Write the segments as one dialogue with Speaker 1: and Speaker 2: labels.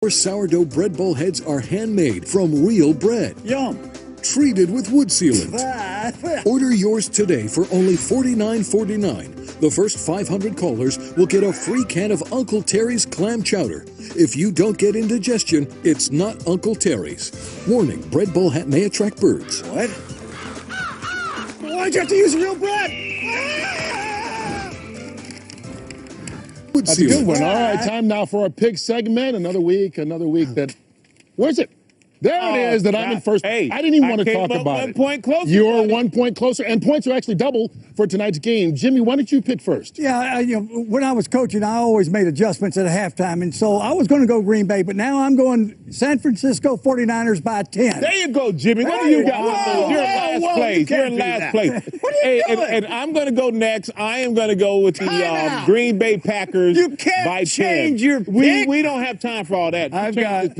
Speaker 1: Our sourdough bread bowl heads are handmade from real bread.
Speaker 2: Yum.
Speaker 1: Treated with wood sealant. Order yours today for only $49.49. The first 500 callers will get a free can of Uncle Terry's clam chowder. If you don't get indigestion, it's not Uncle Terry's. Warning, bread bowl hat may attract birds.
Speaker 2: What? Why'd you have to use real bread?
Speaker 3: That's a good one. All right, time now for our pick segment. Another week that... Where's it? There it is, that I'm in first.
Speaker 4: Hey,
Speaker 3: I didn't even want to talk about it.
Speaker 4: 1 point closer.
Speaker 3: You're 1 point closer, and points are actually double for tonight's game. Jimmy, why don't you pick first?
Speaker 2: Yeah, when I was coaching, I always made adjustments at halftime, and so I was going to go Green Bay, but now I'm going San Francisco 49ers by 10.
Speaker 4: There you go, Jimmy. What do you got? You're in last place. You're in last place.
Speaker 2: What are you doing?
Speaker 4: And I'm going to go next. I am going to go with the Green Bay Packers.
Speaker 2: You can't
Speaker 4: by
Speaker 2: change
Speaker 4: 10.
Speaker 2: your pick.
Speaker 4: We don't have time for all that.
Speaker 5: I've got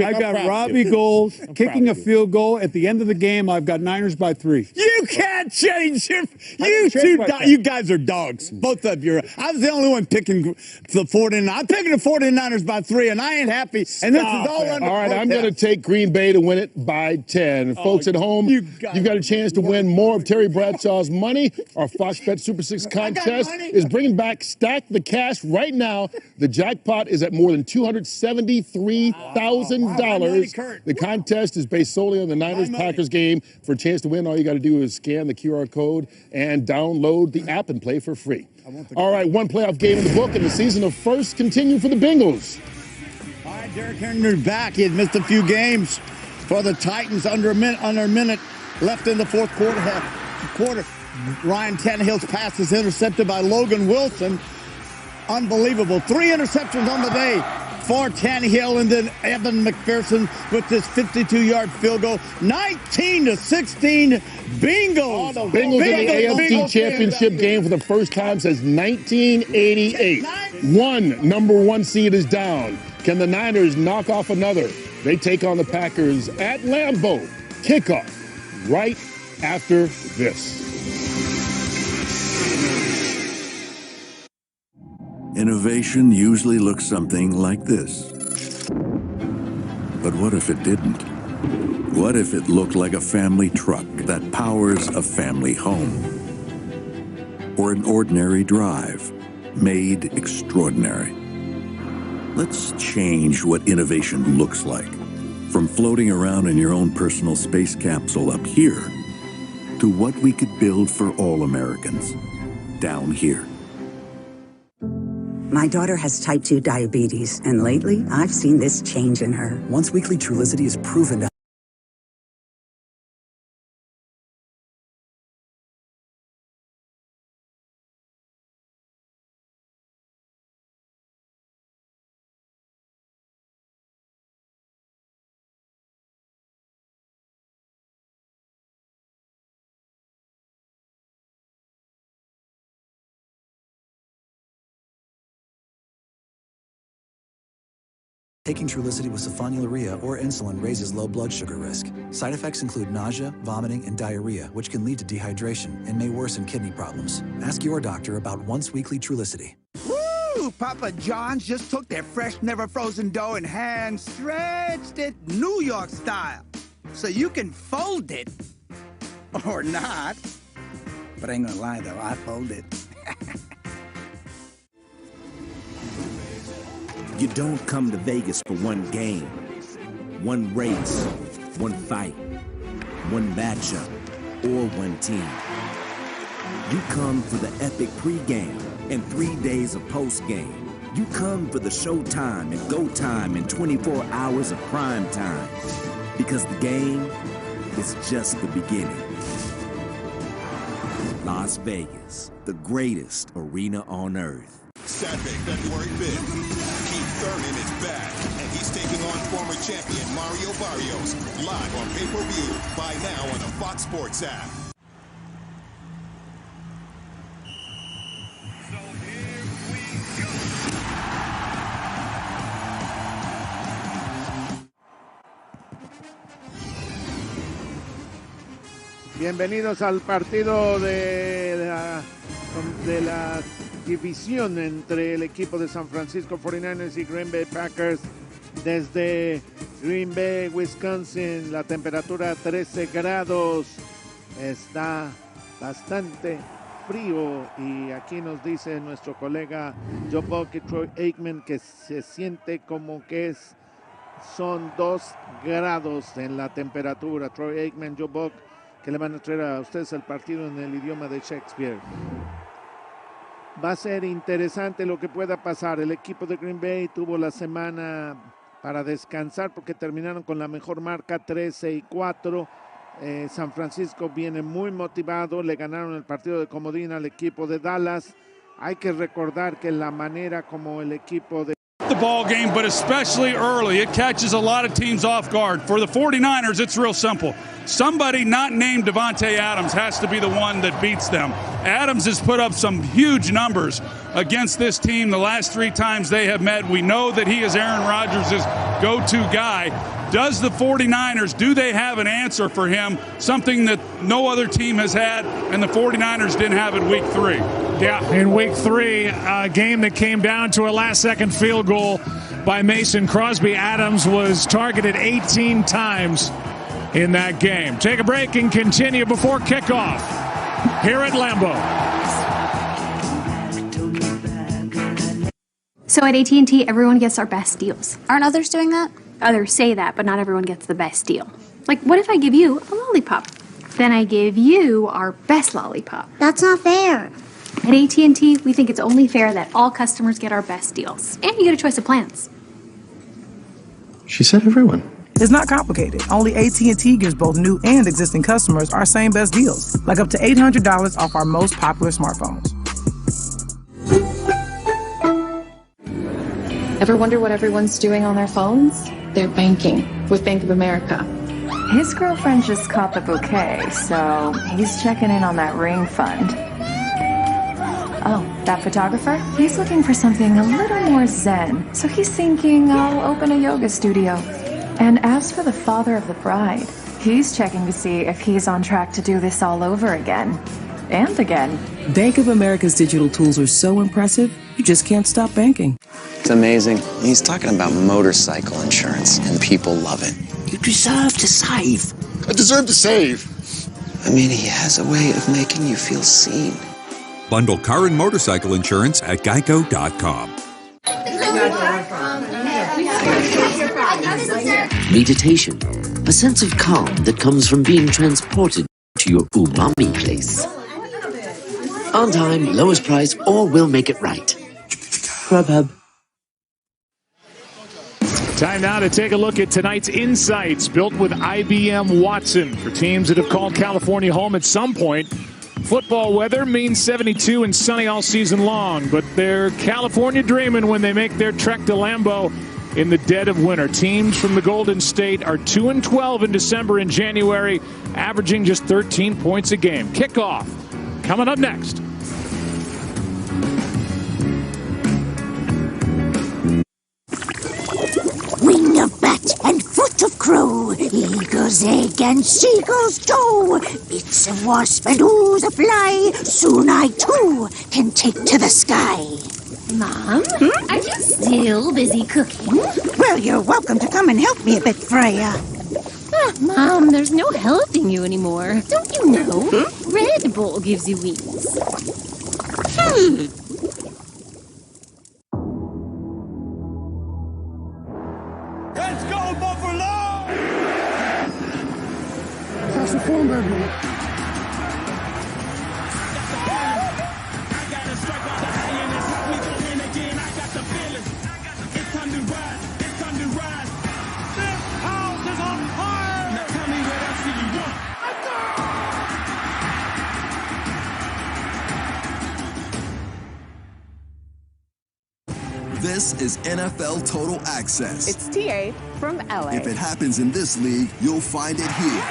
Speaker 5: Robbie Gould kicking a field goal at the end of the game. I've got Niners by 3.
Speaker 2: You can't change your. You guys are dogs. Both of you. I was the only one picking the 49ers. I'm picking the 49ers by 3, and I ain't happy. And this is all under
Speaker 3: All right, I'm going to take Green Bay to win it by 10. Folks at home, you've got a chance to win more of Terry Bradshaw's money. Our Fox Bet Super 6 contest is bringing back Stack the Cash right now. The jackpot is at more than $273,000. The contest is based solely on the Niners-Packers game. For a chance to win, all you got to do is scan the QR code and download the app and play for free. All right, one playoff game in the book, and the season of first continue for the Bengals.
Speaker 2: All right, Derrick Henry's back. He had missed a few games for the Titans. Under a minute left in the fourth quarter. Ryan Tannehill's pass is intercepted by Logan Wilson. Unbelievable. 3 interceptions on the day for Tannehill, and then Evan McPherson with this 52-yard field goal. 19-16, Bengals.
Speaker 3: Bengals in the AFC Championship game for the first time since 1988. One number 1 seed is down. Can the Niners knock off another? They take on the Packers at Lambeau. Kickoff right after this.
Speaker 6: Innovation usually looks something like this. But what if it didn't? What if it looked like a family truck that powers a family home? Or an ordinary drive made extraordinary? Let's change what innovation looks like. From floating around in your own personal space capsule up here to what we could build for all Americans down here.
Speaker 7: My daughter has type 2 diabetes, and lately I've seen this change in her.
Speaker 8: Once weekly Trulicity is proven to Taking Trulicity with sulfonylurea or insulin raises low blood sugar risk. Side effects include nausea, vomiting, and diarrhea, which can lead to dehydration and may worsen kidney problems. Ask your doctor about once-weekly Trulicity.
Speaker 9: Woo! Papa John's just took their fresh, never-frozen dough and hand-stretched it New York style. So you can fold it. Or not. But I ain't gonna lie, though, I fold it.
Speaker 10: You don't come to Vegas for one game, one race, one fight, one matchup, or one team. You come for the epic pregame and 3 days of postgame. You come for the showtime and go time and 24 hours of prime time. Because the game is just the beginning. Las Vegas, the greatest arena on earth.
Speaker 11: Saturday, February 5th, Keith Thurman is back, and he's taking on former champion Mario Barrios, live on pay-per-view. Buy now on the Fox Sports app.
Speaker 12: Bienvenidos al partido de la división entre el equipo de San Francisco 49ers y Green Bay Packers. desde Green Bay, Wisconsin. La temperatura 13 grados. Está bastante frío y aquí nos dice nuestro colega Joe Buck y Troy Aikman que se siente como que son 2 grados en la temperatura. Troy Aikman, Joe Buck, que le van a traer a ustedes el partido en el idioma de Shakespeare. Va a ser interesante lo que pueda pasar. El equipo de Green Bay tuvo la semana para descansar porque terminaron con la mejor marca, 13-4. San Francisco viene muy motivado, le ganaron el partido de comodín al equipo de Dallas. Hay que recordar que la manera como el equipo de
Speaker 13: the ball game, but especially early, it catches a lot of teams off guard. For the 49ers, it's real simple. Somebody not named Davante Adams has to be the one that beats them. Adams has put up some huge numbers against this team the last 3 times they have met. We know that he is Aaron Rodgers' go-to guy. Does the 49ers, do they have an answer for him? Something that no other team has had, and the 49ers didn't have in week 3.
Speaker 14: Yeah, in week 3, a game that came down to a last-second field goal by Mason Crosby. Adams was targeted 18 times in that game. Take a break and continue before kickoff here at Lambeau.
Speaker 15: So at AT&T, everyone gets our best deals.
Speaker 16: Aren't others doing that?
Speaker 15: Others say that, but not everyone gets the best deal. Like, what if I give you a lollipop? Then I give you our best lollipop.
Speaker 16: That's not fair.
Speaker 15: At AT&T, we think it's only fair that all customers get our best deals. And you get a choice of plans.
Speaker 17: She said everyone.
Speaker 18: It's not complicated. Only AT&T gives both new and existing customers our same best deals, like up to $800 off our most popular smartphones.
Speaker 19: Ever wonder what everyone's doing on their phones? They're banking with Bank of America.
Speaker 20: His girlfriend just caught the bouquet, so he's checking in on that ring fund. Oh, that photographer? He's looking for something a little more zen, so he's thinking I'll open a yoga studio. And as for the father of the bride, he's checking to see if he's on track to do this all over again. And again.
Speaker 21: Bank of America's digital tools are so impressive, you just can't stop banking.
Speaker 22: It's amazing. He's talking about motorcycle insurance, and people love it.
Speaker 23: You deserve to save.
Speaker 22: I deserve to save. I mean, he has a way of making you feel seen.
Speaker 24: Bundle car and motorcycle insurance at geico.com.
Speaker 23: Meditation. A sense of calm that comes from being transported to your umami place. On time, lowest price, or we'll make it right. Grubhub.
Speaker 14: Time now to take a look at tonight's insights built with IBM Watson for teams that have called California home at some point. Football weather means 72 and sunny all season long, but they're California dreaming when they make their trek to Lambeau in the dead of winter. Teams from the Golden State are 2-12 in December and January, averaging just 13 points a game. Kickoff coming up next.
Speaker 23: Wing of bat and foot of crow, eagle's egg and seagull's toe, bits of wasp and ooze of fly, soon I too can take to the sky.
Speaker 16: Mom, are you still busy cooking?
Speaker 23: Well, you're welcome to come and help me a bit, Freya.
Speaker 16: Mom, there's no helping you anymore. Don't you know? Red Bull gives you wings.
Speaker 9: Let's go, Buffalo!
Speaker 3: Pass the phone, baby.
Speaker 25: This is NFL Total Access.
Speaker 26: It's TA from LA.
Speaker 25: If it happens in this league, you'll find it here.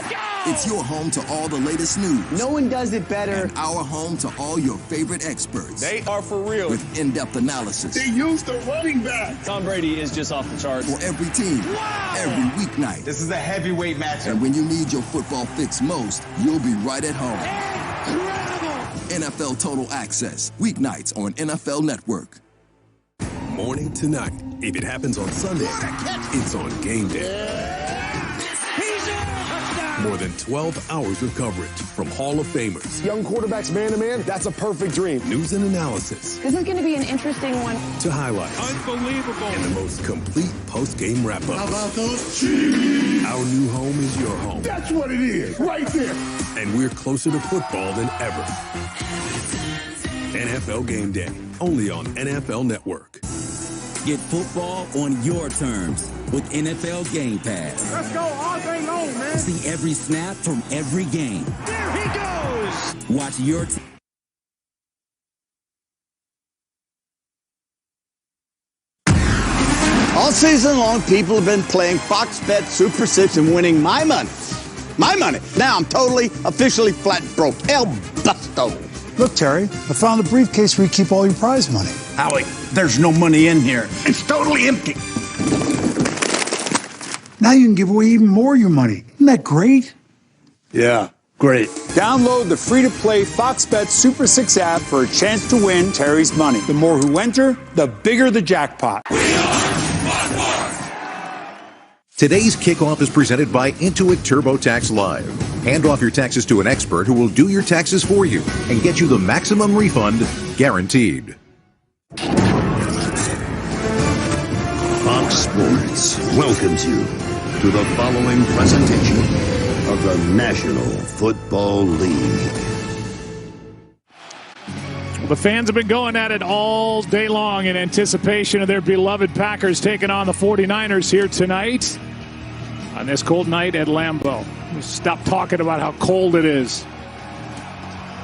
Speaker 25: It's your home to all the latest news.
Speaker 27: No one does it better.
Speaker 25: And our home to all your favorite experts.
Speaker 27: They are for real.
Speaker 25: With in-depth analysis.
Speaker 27: They used the running back.
Speaker 28: Tom Brady is just off the charts.
Speaker 25: For every team. Wow. Every weeknight.
Speaker 27: This is a heavyweight matchup.
Speaker 25: And when you need your football fix most, you'll be right at home. Incredible. NFL Total Access. Weeknights on NFL Network.
Speaker 11: Morning to night. If it happens on Sunday, it's on game day. More than 12 hours of coverage from Hall of Famers.
Speaker 1: Young quarterbacks man-to-man, that's a perfect dream.
Speaker 11: News and analysis.
Speaker 19: This is going to be an interesting one.
Speaker 11: To highlights.
Speaker 13: Unbelievable.
Speaker 11: And the most complete post-game wrap-ups.
Speaker 1: How about those Chiefs?
Speaker 11: Our new home is your home.
Speaker 1: That's what it is, right there.
Speaker 11: And we're closer to football than ever. NFL Game Day, only on NFL Network.
Speaker 2: Get football on your terms with NFL Game Pass.
Speaker 1: Let's go all day long, man.
Speaker 2: See every snap from every game.
Speaker 1: There he goes.
Speaker 2: Watch your
Speaker 4: All season long, people have been playing Fox Bet Super 6 and winning my money. My money. Now I'm officially flat broke. El Busto.
Speaker 5: Look, Terry, I found the briefcase where you keep all your prize money.
Speaker 4: Howie, there's no money in here. It's totally empty.
Speaker 5: Now you can give away even more of your money. Isn't that great?
Speaker 4: Yeah, great.
Speaker 5: Download the free-to-play Fox Bet Super 6 app for a chance to win Terry's money. The more who enter, the bigger the jackpot.
Speaker 6: Today's kickoff is presented by Intuit TurboTax Live. Hand off your taxes to an expert who will do your taxes for you and get you the maximum refund guaranteed.
Speaker 7: Fox Sports welcomes you to the following presentation of the National Football League.
Speaker 14: The fans have been going at it all day long in anticipation of their beloved Packers taking on the 49ers here tonight on this cold night at Lambeau. Stop talking about how cold it is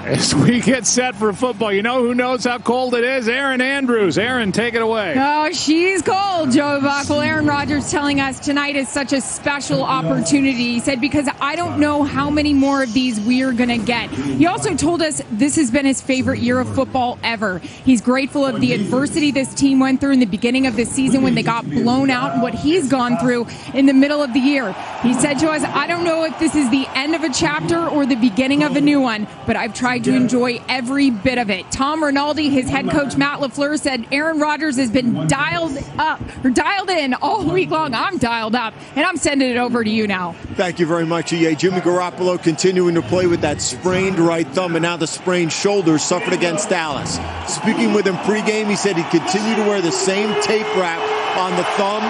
Speaker 14: as we get set for football. You know who knows how cold it is? Erin Andrews. Erin, take it away.
Speaker 8: Oh, she's cold, Joe Buck. Well, Aaron Rodgers telling us tonight is such a special opportunity. He said, because I don't know how many more of these we're going to get. He also told us this has been his favorite year of football ever. He's grateful of the adversity this team went through in the beginning of the season when they got blown out and what he's gone through in the middle of the year. He said to us, I don't know if this is the end of a chapter or the beginning of a new one, but I've tried to enjoy every bit of it. Tom Rinaldi, his head coach Matt LaFleur, said Aaron Rodgers has been dialed in all week long. I'm dialed up, and I'm sending it over to you now.
Speaker 28: Thank you very much, EA. Jimmy Garoppolo continuing to play with that sprained right thumb and now the sprained shoulder suffered against Dallas. Speaking with him pregame, he said he'd continue to wear the same tape wrap on the thumb,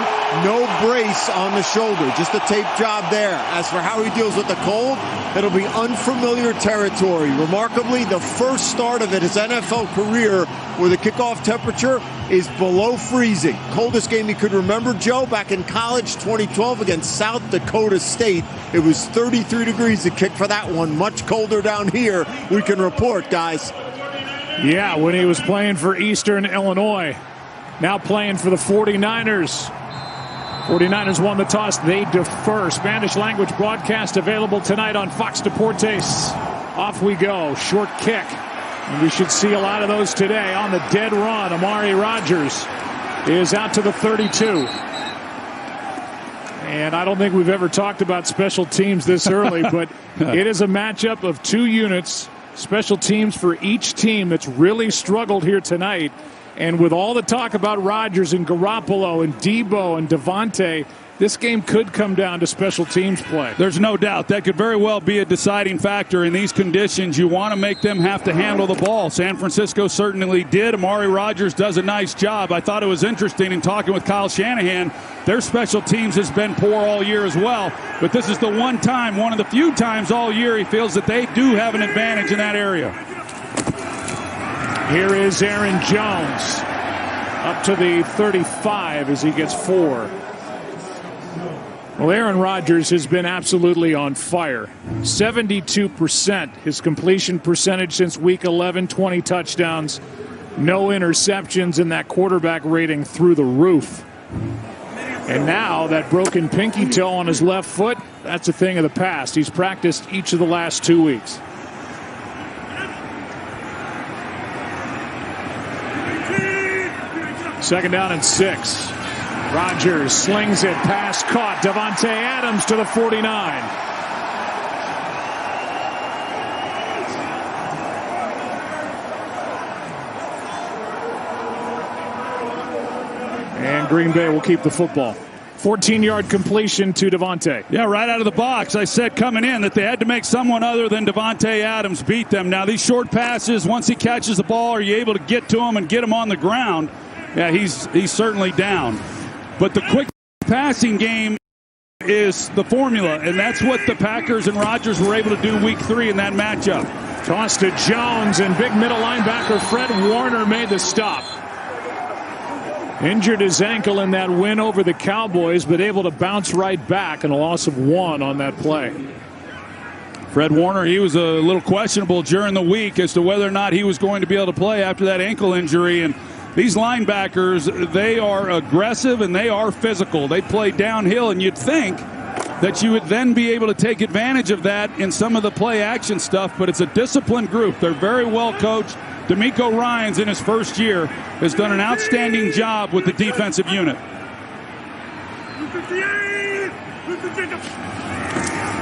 Speaker 28: no brace on the shoulder, just a tape job there. As for how he deals with the cold, it'll be unfamiliar territory. Remarkably, the first start of his NFL career where the kickoff temperature is below freezing. Coldest game he could remember, Joe, back in college 2012 against South Dakota State. It was 33 degrees to kick for that one. Much colder down here, we can report, guys.
Speaker 14: Yeah, when he was playing for Eastern Illinois. Now playing for the 49ers. 49ers won the toss. They defer. Spanish language broadcast available tonight on Fox Deportes. Off we go. Short kick. And we should see a lot of those today. On the dead run, Amari Rodgers is out to the 32. And I don't think we've ever talked about special teams this early, but it is a matchup of two units, special teams for each team that's really struggled here tonight. And with all the talk about Rodgers and Garoppolo and Debo and Devontae, this game could come down to special teams play.
Speaker 13: There's no doubt that could very well be a deciding factor in these conditions. You want to make them have to handle the ball. San Francisco certainly did. Amari Rodgers does a nice job. I thought it was interesting in talking with Kyle Shanahan. Their special teams has been poor all year as well. But this is the one of the few times all year he feels that they do have an advantage in that area.
Speaker 14: Here is Aaron Jones up to the 35 as he gets 4. Well, Aaron Rodgers has been absolutely on fire. 72% his completion percentage since week 11, 20 touchdowns, no interceptions, and that quarterback rating through the roof. And now that broken pinky toe on his left foot, that's a thing of the past. He's practiced each of the last 2 weeks. Second down and 6. Rodgers slings it, pass caught. Davante Adams to the 49. And and Green Bay will keep the football. 14-yard completion to Davante.
Speaker 13: Yeah, right out of the box. I said coming in that they had to make someone other than Davante Adams beat them. Now, these short passes, once he catches the ball, are you able to get to him and get him on the ground? Yeah, he's certainly down. But the quick passing game is the formula, and that's what the Packers and Rodgers were able to do week 3 in that matchup.
Speaker 14: Toss to Jones, and big middle linebacker Fred Warner made the stop. Injured his ankle in that win over the Cowboys, but able to bounce right back, and a loss of 1 on that play.
Speaker 13: Fred Warner, he was a little questionable during the week as to whether or not he was going to be able to play after that ankle injury. And these linebackers, they are aggressive and they are physical. They play downhill, and you'd think that you would then be able to take advantage of that in some of the play action stuff, but it's a disciplined group. They're very well coached. D'Amico Ryans, in his first year, has done an outstanding job with the defensive unit.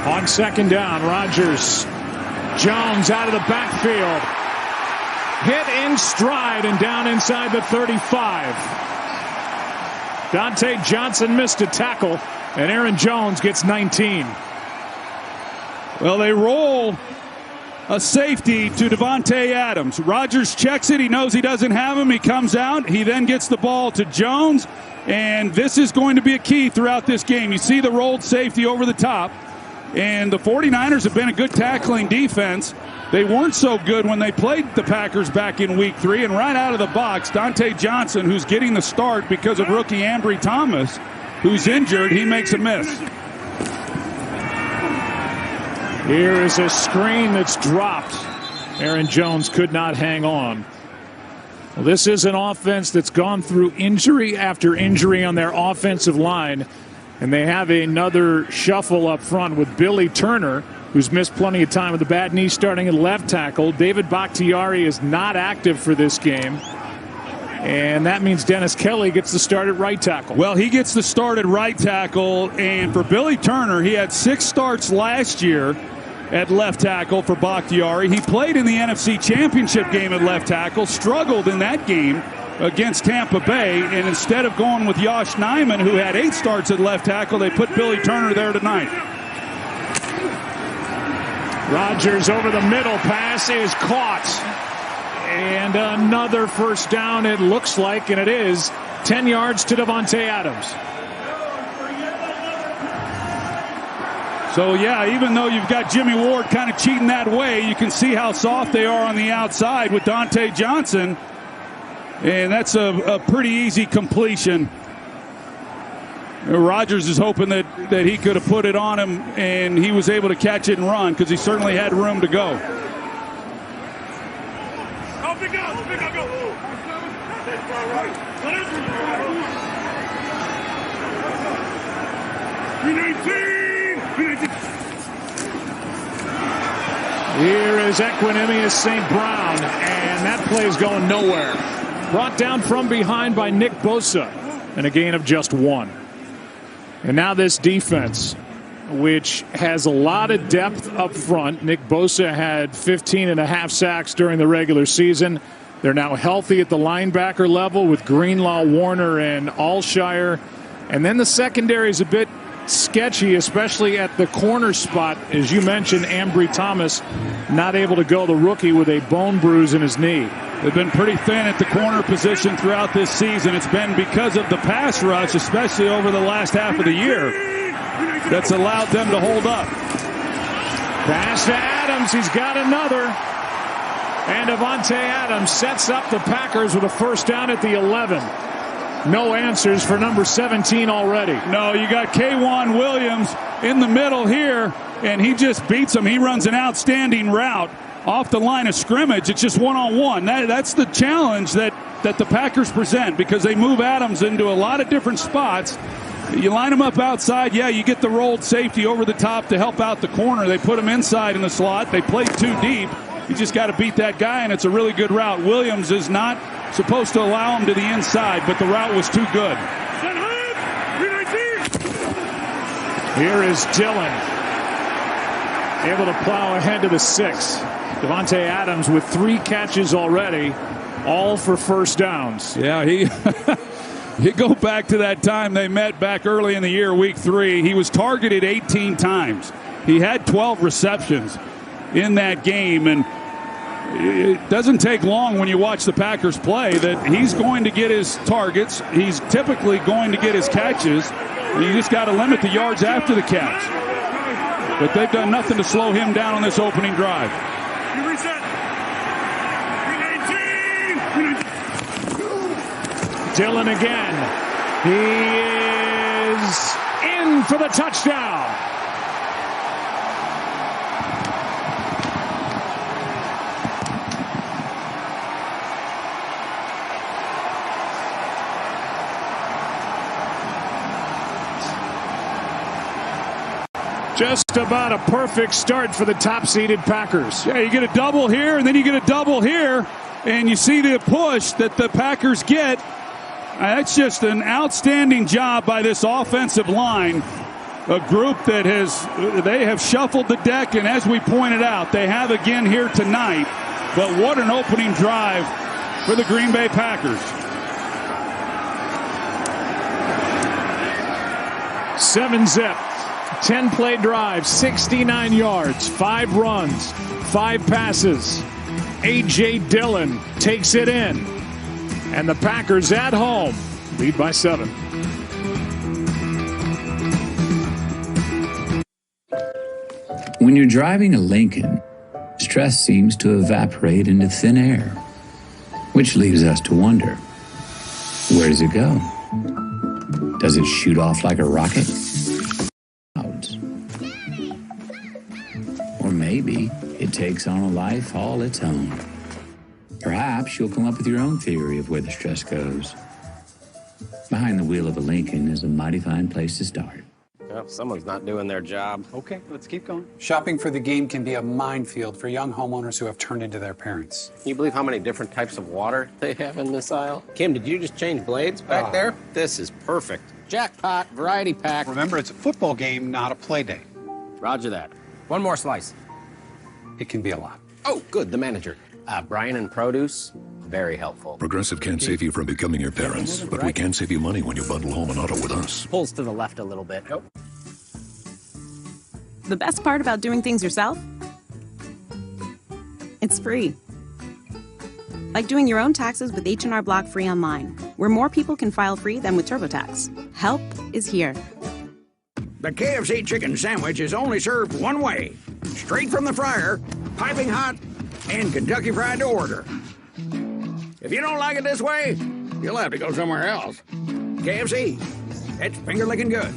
Speaker 14: On second down, Rodgers. Jones out of the backfield. Hit in stride and down inside the 35. Dante Johnson missed a tackle, and Aaron Jones gets 19.
Speaker 13: Well, they roll a safety to Davante Adams. Rodgers checks it. He knows he doesn't have him. He comes out. He then gets the ball to Jones. And this is going to be a key throughout this game. You see the rolled safety over the top. And the 49ers have been a good tackling defense. They weren't so good when they played the Packers back in week 3. And right out of the box, Dante Johnson, who's getting the start because of rookie Ambry Thomas, who's injured, he makes a miss.
Speaker 14: Here is a screen that's dropped. Aaron Jones could not hang on. Well, this is an offense that's gone through injury after injury on their offensive line. And they have another shuffle up front with Billy Turner, who's missed plenty of time with a bad knee, starting at left tackle. David Bakhtiari is not active for this game. And that means Dennis Kelly gets the start at right tackle.
Speaker 13: Well, he gets the start at right tackle. And for Billy Turner, he had 6 starts last year at left tackle for Bakhtiari. He played in the NFC Championship game at left tackle, struggled in that game against Tampa Bay, and instead of going with Yosh Nijman, who had 8 starts at left tackle, they put Billy Turner there tonight.
Speaker 14: Rodgers over the middle, pass is caught. And another first down, it looks like, and it is 10 yards to Davante Adams.
Speaker 13: So, yeah, even though you've got Jimmy Ward kind of cheating that way, you can see how soft they are on the outside with Dante Johnson. And that's a pretty easy completion. Rodgers is hoping that he could have put it on him, and he was able to catch it and run because he certainly had room to go.
Speaker 14: Here is Equanimous St. Brown, and that play is going nowhere. Brought down from behind by Nick Bosa, and a gain of just 1. And now this defense, which has a lot of depth up front. Nick Bosa had 15.5 sacks during the regular season. They're now healthy at the linebacker level with Greenlaw, Warner, and Alshire. And then the secondary is a bit sketchy, especially at the corner spot. As you mentioned, Ambry Thomas not able to go, the rookie, with a bone bruise in his knee.
Speaker 13: They've been pretty thin at the corner position throughout this season. It's been because of the pass rush, especially over the last half of the year, that's allowed them to hold up.
Speaker 14: Pass to Adams. He's got another. And Davante Adams sets up the Packers with a first down at the 11. No answers for number 17 already.
Speaker 13: No, you got K'Wan Williams in the middle here, and he just beats him. He runs an outstanding route off the line of scrimmage. It's just one-on-one. That's the challenge that the Packers present, because they move Adams into a lot of different spots. You line him up outside, yeah, you get the rolled safety over the top to help out the corner. They put him inside in the slot. They play too deep. You just got to beat that guy, and it's a really good route. Williams is not supposed to allow him to the inside, but the route was too good.
Speaker 14: Here is Dillon, able to plow ahead to the 6. Davante Adams with 3 catches already, all for first downs.
Speaker 13: Yeah, You go back to that time they met back early in the year, week 3. He was targeted 18 times. He had 12 receptions in that game, and it doesn't take long when you watch the Packers play that he's going to get his targets. He's typically going to get his catches. And you just got to limit the yards after the catch. But they've done nothing to slow him down on this opening drive.
Speaker 14: Dillon again. He is in for the touchdown. Just about a perfect start for the top-seeded Packers.
Speaker 13: Yeah, you get a double here, and then you get a double here, and you see the push that the Packers get. That's just an outstanding job by this offensive line, a group that they have shuffled the deck, and as we pointed out, they have again here tonight. But what an opening drive for the Green Bay Packers.
Speaker 14: 7-zip, 10-play drive, 69 yards, 5 runs, 5 passes. A.J. Dillon takes it in. And the Packers at home lead by 7.
Speaker 10: When you're driving a Lincoln, stress seems to evaporate into thin air, which leaves us to wonder, where does it go? Does it shoot off like a rocket? Clouds. Or maybe it takes on a life all its own. Perhaps you'll come up with your own theory of where the stress goes. Behind the wheel of a Lincoln is a mighty fine place to start.
Speaker 12: Well, someone's not doing their job.
Speaker 15: Okay, let's keep going. Shopping for the game can be a minefield for young homeowners who have turned into their parents.
Speaker 12: Can you believe how many different types of water they have in this aisle? Kim, did you just change blades back there? This is perfect. Jackpot, variety pack.
Speaker 15: Remember, it's a football game, not a play day.
Speaker 12: Roger that. One more slice.
Speaker 15: It can be a lot.
Speaker 12: Oh, good, the manager. Brian and produce, very helpful.
Speaker 17: Progressive can't save you from becoming your parents, but we can save you money when you bundle home and auto with us.
Speaker 12: Pulls to the left a little bit. Nope.
Speaker 18: The best part about doing things yourself? It's free. Like doing your own taxes with H&R Block free online, where more people can file free than with TurboTax. Help is here.
Speaker 20: The KFC chicken sandwich is only served one way. Straight from the fryer, piping hot, and Kentucky Fried to order. If you don't like it this way, you'll have to go somewhere else. KFC, it's finger-licking good.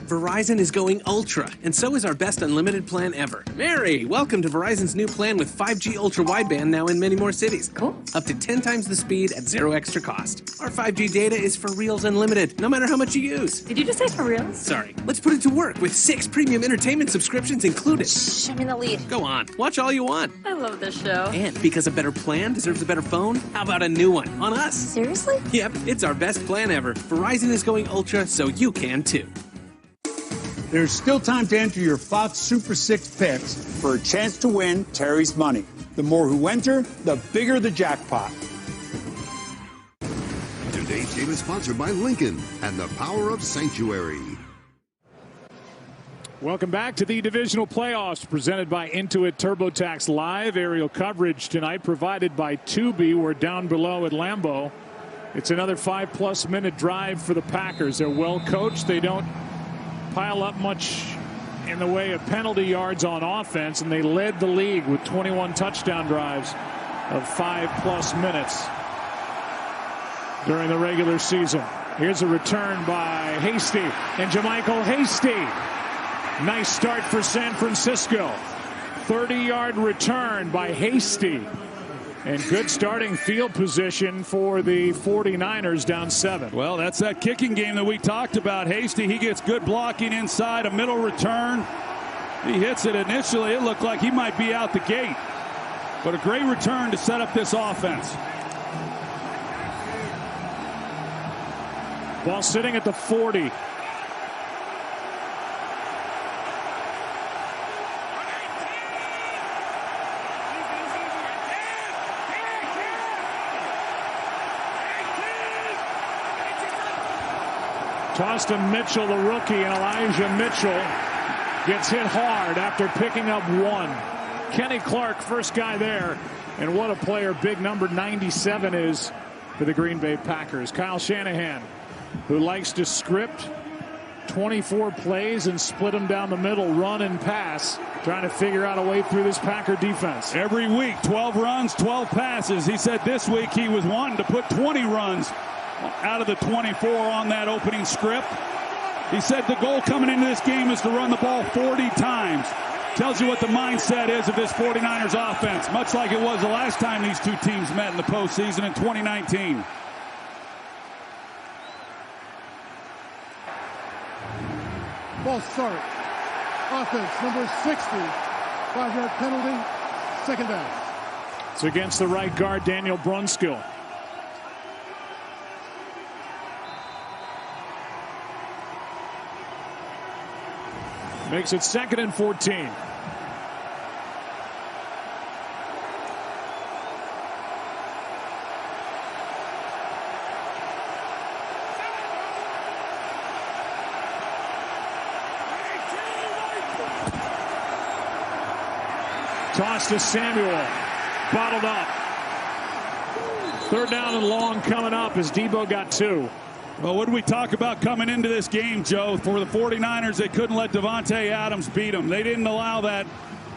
Speaker 21: Verizon is going ultra, and so is our best unlimited plan ever. Mary, welcome to Verizon's new plan with 5G ultra wideband now in many more cities. Cool. Up to 10 times the speed at 0 extra cost. Our 5G data is for reals unlimited, no matter how much you use.
Speaker 22: Did you just say for reals?
Speaker 21: Sorry. Let's put it to work with 6 premium entertainment subscriptions included.
Speaker 22: Shh, I'm in the lead.
Speaker 21: Go on, watch all you want.
Speaker 22: I love this show.
Speaker 21: And because a better plan deserves a better phone, how about a new one on us?
Speaker 22: Seriously?
Speaker 21: Yep, it's our best plan ever. Verizon is going ultra, so you can too.
Speaker 5: There's still time to enter your Fox Super 6 picks for a chance to win Terry's money. The more who enter, the bigger the jackpot.
Speaker 7: Today's game is sponsored by Lincoln and the power of Sanctuary.
Speaker 14: Welcome back to the divisional playoffs presented by Intuit TurboTax Live. Aerial coverage tonight provided by Tubi. We're down below at Lambeau. It's another 5+ minute drive for the Packers. They're well coached. They don't pile up much in the way of penalty yards on offense, and they led the league with 21 touchdown drives of 5+ minutes during the regular season. Here's a return by Hasty and Jermichael Hasty. Nice start for San Francisco. 30-yard return by Hasty. And good starting field position for the 49ers down 7.
Speaker 13: Well, that's that kicking game that we talked about. Hasty, he gets good blocking inside, a middle return. He hits it initially. It looked like he might be out the gate. But a great return to set up this offense.
Speaker 14: Ball sitting at the 40. Tossed to Mitchell, the rookie, and Elijah Mitchell gets hit hard after picking up one. Kenny Clark, first guy there. And what a player big number 97 is for the Green Bay Packers. Kyle Shanahan, who likes to script 24 plays and split them down the middle, run and pass, trying to figure out a way through this Packer defense.
Speaker 13: Every week, 12 runs, 12 passes. He said this week he was wanting to put 20 runs out of the 24 on that opening script. He said the goal coming into this game is to run the ball 40 times. Tells you what the mindset is of this 49ers offense, much like it was the last time these two teams met in the postseason in 2019.
Speaker 1: False start. Offense, number 60. 5-yard penalty. Second down.
Speaker 14: It's against the right guard, Daniel Brunskill. Makes it 2nd and 14. Toss to Samuel. Bottled up. 3rd down and long coming up as Debo got 2.
Speaker 13: Well, what did we talk about coming into this game, Joe? For the 49ers, they couldn't let Davante Adams beat them. They didn't allow that,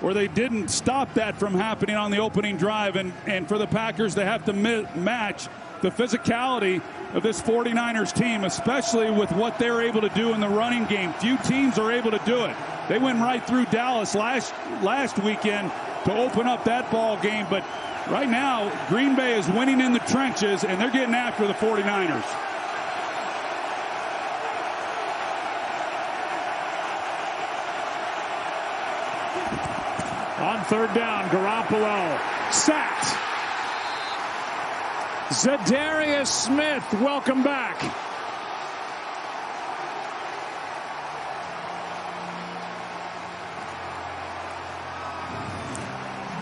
Speaker 13: or they didn't stop that from happening on the opening drive. And for the Packers, they have to match the physicality of this 49ers team, especially with what they're able to do in the running game. Few teams are able to do it. They went right through Dallas last weekend to open up that ball game. But right now, Green Bay is winning in the trenches, and they're getting after the 49ers.
Speaker 14: On 3rd down, Garoppolo sacked. Zadarius Smith, welcome back.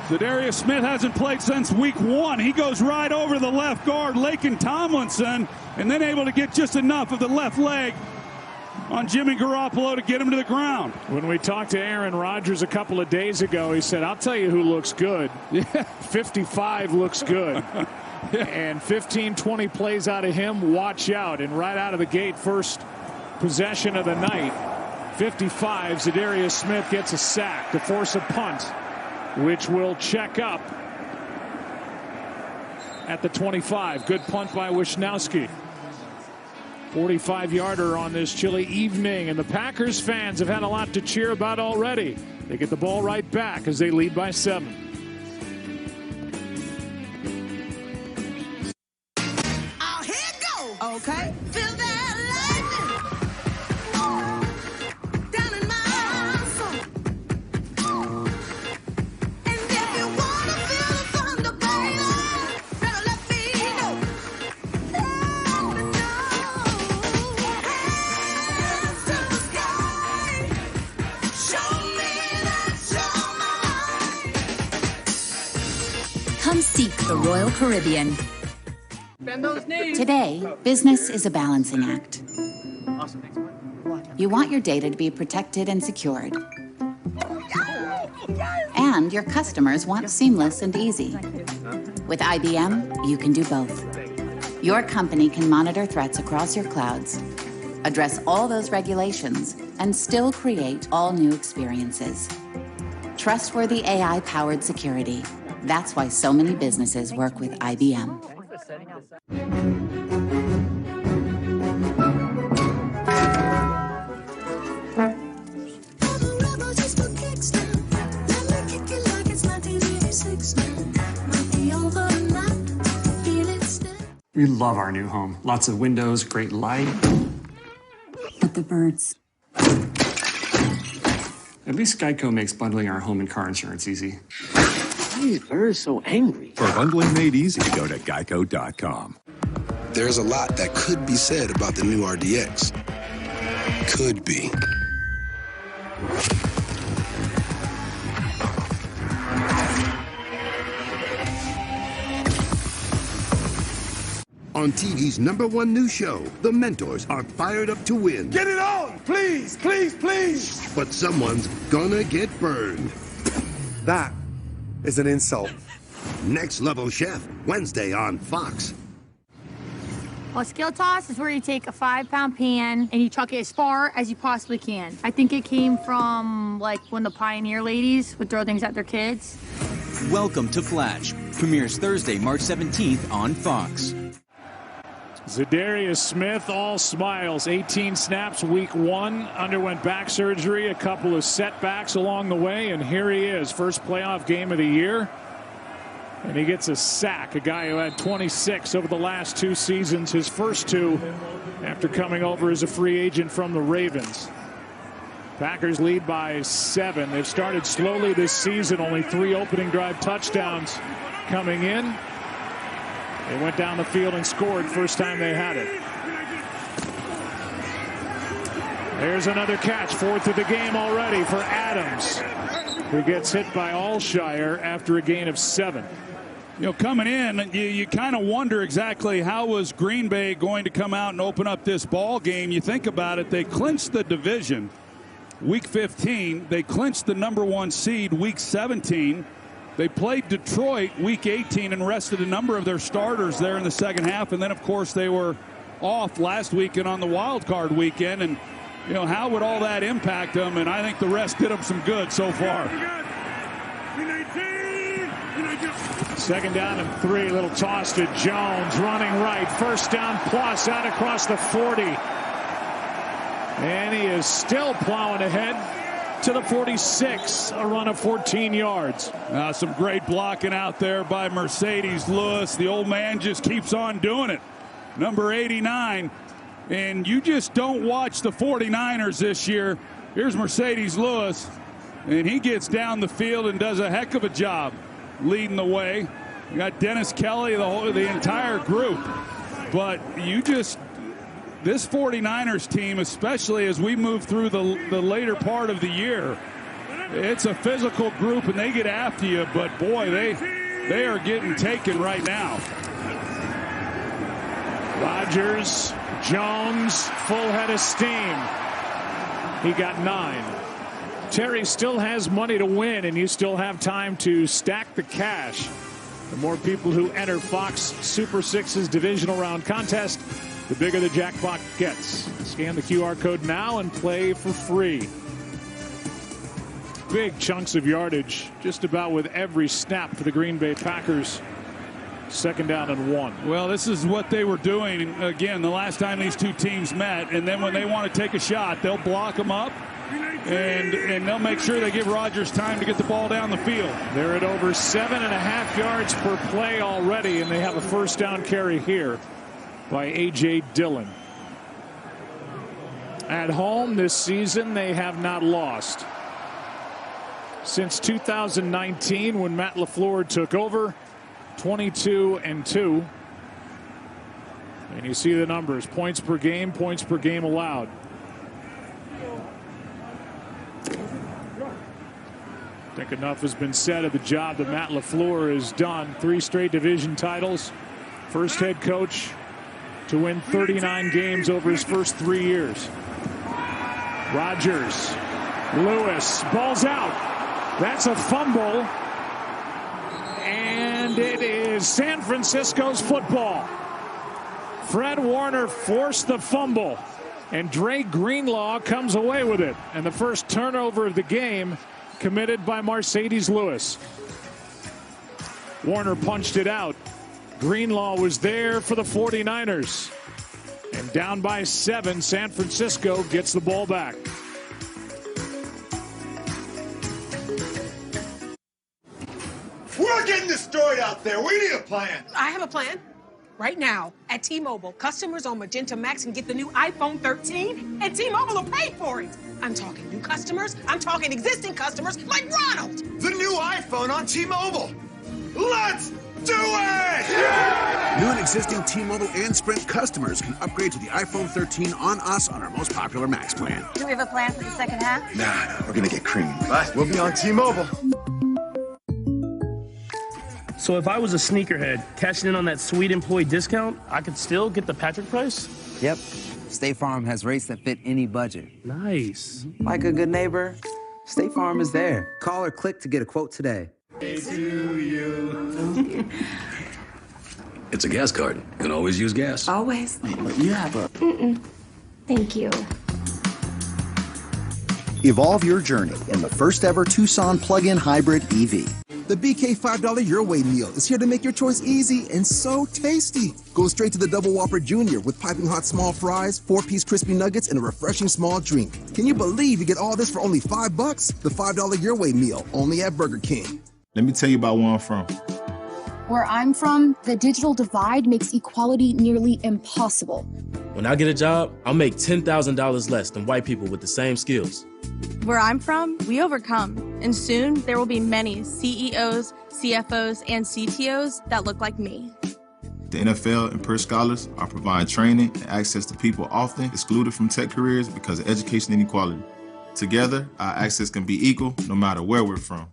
Speaker 13: Zadarius Smith hasn't played since week 1. He goes right over the left guard, Laken Tomlinson, and then able to get just enough of the left leg on Jimmy Garoppolo to get him to the ground.
Speaker 14: When we talked to Aaron Rodgers a couple of days ago, he said, I'll tell you who looks good. 55 looks good. And 15, 20 plays out of him, watch out. And right out of the gate, first possession of the night, 55, Zadarius Smith gets a sack to force a punt, which will check up at the 25. Good punt by Wisnowski. 45-yarder on this chilly evening, and the Packers fans have had a lot to cheer about already. They get the ball right back as they lead by 7.
Speaker 3: Oh, here it goes. Okay. Feel that lightning down in my soul. And if you wanna feel the thunder, baby, better let me know. Let me know. Hands to the sky. Show me that you're mine.
Speaker 9: Come seek the Royal Caribbean. Today, business is a balancing act. You want your data to be protected and secured. And your customers want seamless and easy. With IBM, you can do both. Your company can monitor threats across your clouds, address all those regulations, and still create all new experiences. Trustworthy AI-powered security. That's why so many businesses work with IBM.
Speaker 16: We love our new home. Lots of windows, great light.
Speaker 9: But the birds.
Speaker 16: At least Geico makes bundling our home and car insurance easy.
Speaker 23: Why are these birds so angry?
Speaker 17: For bundling made easy, go to geico.com.
Speaker 24: There's a lot that could be said about the new RDX. Could be.
Speaker 20: On
Speaker 7: On TV's #1 news show, the mentors are fired up to win.
Speaker 2: Get it on! Please, please, please!
Speaker 7: But someone's gonna get burned.
Speaker 2: That is an insult.
Speaker 7: Next Level Chef, Wednesday on Fox.
Speaker 4: Well, a skill toss is where you take a 5-pound pan and you chuck it as far as you possibly can. I think it came from like when the pioneer ladies would throw things at their kids.
Speaker 6: Welcome to Flash. Premieres Thursday, March 17th on Fox.
Speaker 14: Zadarius Smith, all smiles. 18 snaps week 1. Underwent back surgery, a couple of setbacks along the way, and here he is. First playoff game of the year. And he gets a sack, a guy who had 26 over the last 2 seasons, his first 2 after coming over as a free agent from the Ravens. Packers lead by 7. They've started slowly this season, only 3 opening drive touchdowns coming in. They went down the field and scored first time they had it. There's another catch, 4th of the game already for Adams, who gets hit by Alshire after a gain of 7.
Speaker 13: You know, coming in, you kind of wonder exactly how was Green Bay going to come out and open up this ball game. You think about it, they clinched the division week 15. They clinched the #1 seed week 17. They played Detroit week 18 and rested a number of their starters there in the second half. And then, of course, they were off last weekend on the wild card weekend. And, you know, how would all that impact them? And I think the rest did them some good so far.
Speaker 14: Second down and 3. Little toss to Jones, running right. First down plus out across the 40. And he is still plowing ahead to the 46, a run of 14 yards.
Speaker 13: Some great blocking out there by Mercedes Lewis. The old man just keeps on doing it. Number 89. And you just don't watch the 49ers this year. Here's Mercedes Lewis, and he gets down the field and does a heck of a job leading the way. You got Dennis Kelly, the entire group. But this 49ers team, especially as we move through the later part of the year, it's a physical group and they get after you, but boy, they are getting taken right now.
Speaker 14: Rodgers, Jones, full head of steam. He got 9. Terry still has money to win, and you still have time to stack the cash. The more people who enter Fox Super 6's divisional round contest, the bigger the jackpot gets. Scan the QR code now and play for free. Big chunks of yardage just about with every snap for the Green Bay Packers. Second down and 1.
Speaker 13: Well, this is what they were doing again the last time these two teams met, and then when they want to take a shot, they'll block them up and they'll make sure they give Rodgers time to get the ball down the field.
Speaker 14: They're at over 7.5 yards per play already, and they have a first down carry here by A.J. Dillon. At home this season, they have not lost. Since 2019, when Matt LaFleur took over, 22-2. And you see the numbers, points per game allowed. I think enough has been said of the job that Matt LaFleur has done. 3 straight division titles. First head coach to win 39 games over his first 3 years. Rodgers, Lewis, ball's out. That's a fumble. And it is San Francisco's football. Fred Warner forced the fumble, and Dre Greenlaw comes away with it. And the first turnover of the game committed by Mercedes Lewis. Warner punched it out. Greenlaw was there for the 49ers. And down by 7, San Francisco gets the ball back.
Speaker 2: We're getting destroyed out there. We need a plan.
Speaker 11: I have a plan. Right now, at T-Mobile, customers on Magenta Max can get the new iPhone 13, and T-Mobile will pay for it. I'm talking new customers. I'm talking existing customers like Ronald.
Speaker 2: The new iPhone on T-Mobile. Let's do it! Yeah!
Speaker 19: New and existing T-Mobile and Sprint customers can upgrade to the iPhone 13 on us on our most popular Max plan.
Speaker 22: Do we have a plan for the second half?
Speaker 2: Nah, we're gonna get creamed. But we'll be on T-Mobile.
Speaker 8: So if I was a sneakerhead cashing in on that sweet employee discount, I could still get the Patrick price?
Speaker 10: Yep. State Farm has rates that fit any budget.
Speaker 8: Nice.
Speaker 10: Like a good neighbor, State Farm is there. Call or click to get a quote today.
Speaker 17: It's a gas card. You can always use gas.
Speaker 12: Always.
Speaker 17: You have a...
Speaker 12: Thank you.
Speaker 15: Evolve your journey in the first ever Tucson plug-in hybrid EV.
Speaker 25: The BK $5 Your Way meal is here to make your choice easy and so tasty. Go straight to the Double Whopper Jr. with piping hot small fries, 4-piece crispy nuggets, and a refreshing small drink. Can you believe you get all this for only $5? The $5 Your Way meal, only at Burger King.
Speaker 26: Let me tell you about where I'm from.
Speaker 27: Where I'm from, the digital divide makes equality nearly impossible.
Speaker 8: When I get a job, I'll make $10,000 less than white people with the same skills.
Speaker 28: Where I'm from, we overcome, and soon there will be many CEOs, CFOs, and CTOs that look like me.
Speaker 26: The NFL and PERS Scholars are providing training and access to people often excluded from tech careers because of education inequality. Together, our access can be equal no matter where we're from.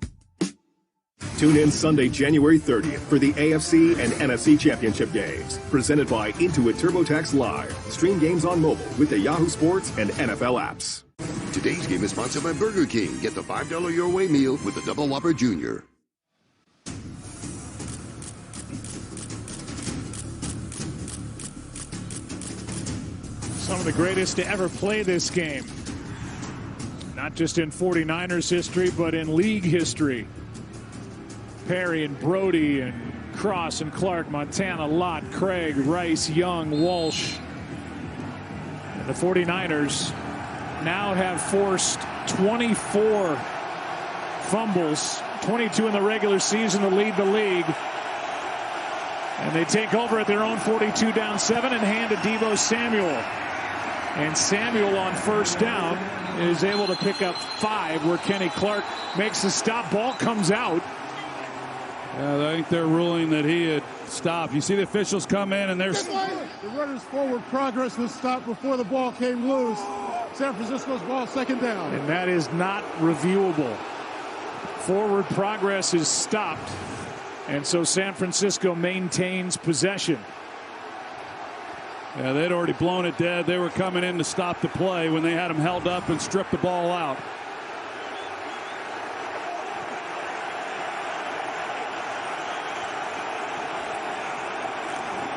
Speaker 29: Tune in Sunday, January 30th for the AFC and NFC Championship games. Presented by Intuit TurboTax Live. Stream games on mobile with the Yahoo Sports and NFL apps.
Speaker 7: Today's game is sponsored by Burger King. Get the $5 Your Way meal with the Double Whopper Jr.
Speaker 14: Some of the greatest to ever play this game. Not just in 49ers history, but in league history. Perry and Brody and Cross and Clark, Montana, Lott, Craig, Rice, Young, Walsh. And the 49ers now have forced 24 fumbles, 22 in the regular season to lead the league. And they take over at their own 42 down 7 and hand to Deebo Samuel. And Samuel on first down is able to pick up 5 where Kenny Clark makes the stop. Ball comes out.
Speaker 13: Yeah, I think they're ruling that he had stopped. You see the officials come in and there's...
Speaker 1: The runner's forward progress was stopped before the ball came loose. San Francisco's ball, second down.
Speaker 14: And that is not reviewable. Forward progress is stopped. And so San Francisco maintains possession.
Speaker 13: Yeah, they'd already blown it dead. They were coming in to stop the play when they had him held up and stripped the ball out.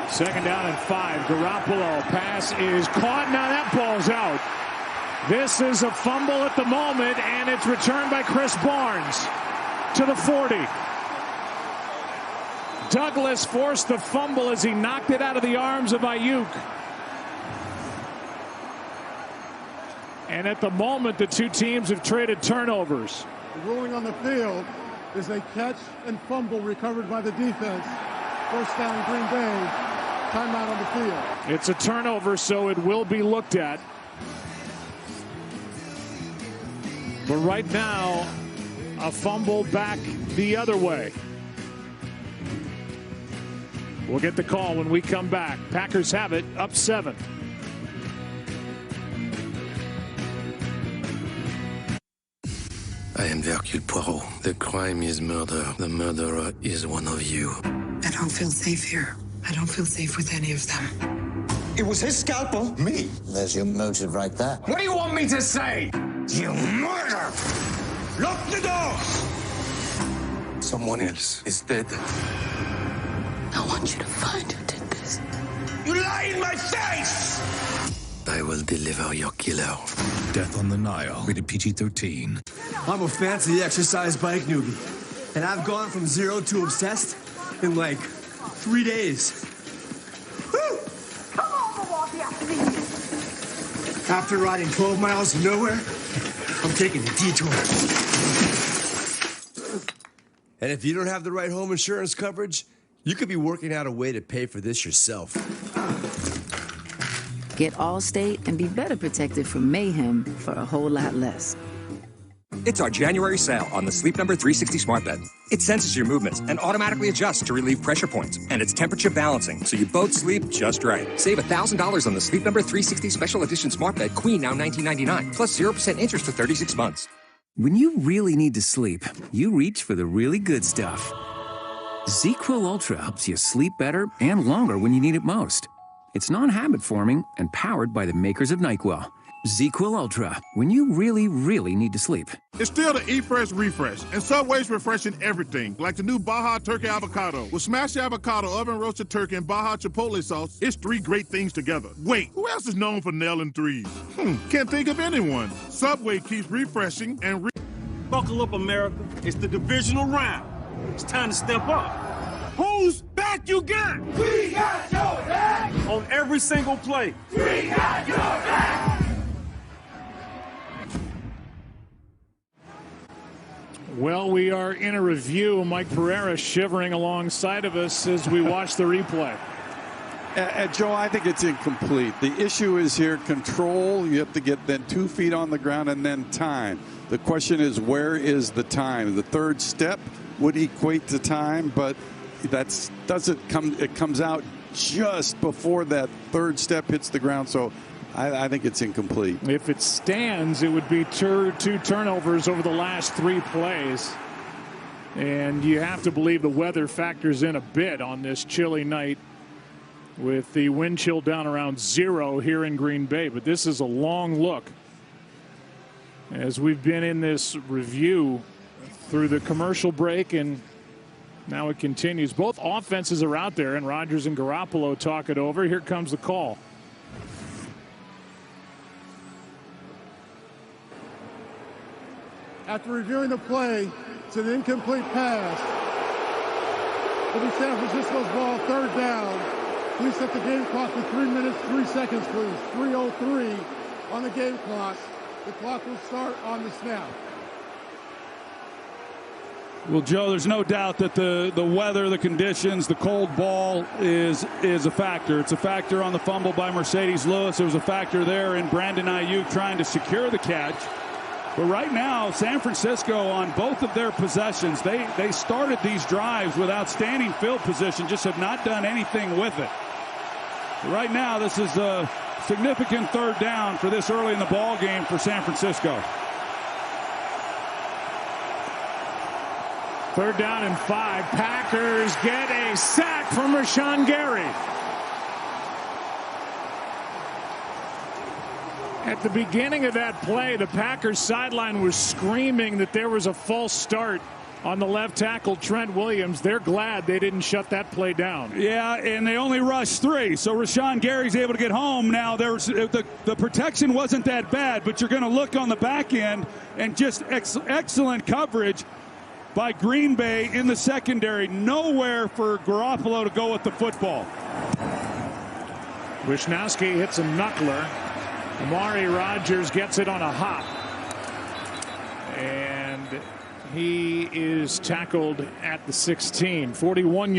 Speaker 14: Second down and 5. Garoppolo pass is caught. Now that ball's out. This is a fumble at the moment, and it's returned by Chris Barnes to the 40. Douglas forced the fumble as he knocked it out of the arms of Ayuk. And at the moment, the two teams have traded turnovers.
Speaker 1: The ruling on the field is a catch and fumble recovered by the defense. First down, Green Bay. Timeout on the field.
Speaker 14: It's a turnover, so it will be looked at. But right now, a fumble back the other way. We'll get the call when we come back. Packers have it, up 7.
Speaker 24: I am Hercule Poirot. The crime is murder. The murderer is one of you.
Speaker 30: I don't feel safe here. I don't feel safe with any of them.
Speaker 2: It was his scalpel. Me.
Speaker 24: There's your motive right there.
Speaker 2: What do you want me to say? You murder! Lock the door!
Speaker 24: Someone else is dead.
Speaker 30: I want you to find who did this.
Speaker 2: You lie in my face!
Speaker 24: I will deliver your killer.
Speaker 17: Death on the Nile. Rated PG-13.
Speaker 31: I'm a fancy exercise bike newbie, and I've gone from 0 to obsessed in like 3 days. Woo!
Speaker 3: Come on, Milwaukee, after me.
Speaker 31: After riding 12 miles of nowhere, I'm taking a detour.
Speaker 32: And if you don't have the right home insurance coverage, you could be working out a way to pay for this yourself.
Speaker 33: Get Allstate and be better protected from mayhem for a whole lot less.
Speaker 34: It's our January sale on the Sleep Number 360 smart bed. It senses your movements and automatically adjusts to relieve pressure points. And it's temperature balancing, so you both sleep just right. Save $1,000 on the Sleep Number 360 Special Edition smart bed, Queen, now $19.99, plus 0% interest for 36 months.
Speaker 35: When you really need to sleep, you reach for the really good stuff.
Speaker 4: ZQuil Ultra helps you sleep better and longer when you need it most. It's non-habit forming and powered by the makers of NyQuil. ZQuil Ultra, when you really, really need to sleep.
Speaker 5: It's still the Eat Fresh Refresh, and Subway's refreshing everything, like the new Baja Turkey Avocado. With smashed avocado, oven-roasted turkey, and Baja Chipotle sauce, it's 3 great things together. Wait, who else is known for nailing 3s? Can't think of anyone. Subway keeps refreshing and
Speaker 6: Buckle up, America. It's the divisional round. It's time to step up. Whose back you got? We got your back! On every single play. We got your back!
Speaker 14: Well, we are in a review. Mike Pereira shivering alongside of us as we watch the replay.
Speaker 9: Joe, I think it's incomplete. The issue is here control. You have to get then 2 feet on the ground and then time. The question is, where is the time? The third step would equate to time, but that doesn't come. It comes out just before that third step hits the ground. So I think it's incomplete.
Speaker 14: If it stands, it would be 2 turnovers over the last 3 plays. And you have to believe the weather factors in a bit on this chilly night with the wind chill down around 0 here in Green Bay. But this is a long look as we've been in this review through the commercial break, and now it continues. Both offenses are out there, and Rodgers and Garoppolo talk it over. Here comes the call.
Speaker 1: After reviewing the play, it's an incomplete pass. It'll be San Francisco's ball, 3rd down. Please set the game clock for 3 minutes, 3 seconds, please. 3:03 on the game clock. The clock will start on the snap.
Speaker 13: Well, Joe, there's no doubt that the weather, the conditions, the cold ball is a factor. It's a factor on the fumble by Mercedes Lewis. It was a factor there in Brandon Ayuk trying to secure the catch. But right now, San Francisco, on both of their possessions, they started these drives with outstanding field position, just have not done anything with it. But right now, this is a significant 3rd down for this early in the ball game for San Francisco.
Speaker 14: 3rd down and 5. Packers get a sack from Rashawn Gary. At the beginning of that play, the Packers sideline was screaming that there was a false start on the left tackle, Trent Williams. They're glad they didn't shut that play down.
Speaker 13: Yeah, and they only rushed 3. So Rashawn Gary's able to get home. Now, the protection wasn't that bad, but you're going to look on the back end and just excellent coverage by Green Bay in the secondary. Nowhere for Garoppolo to go with the football.
Speaker 14: Wisnowski hits a knuckler. Amari Rodgers gets it on a hop. And he is tackled at the 16. 41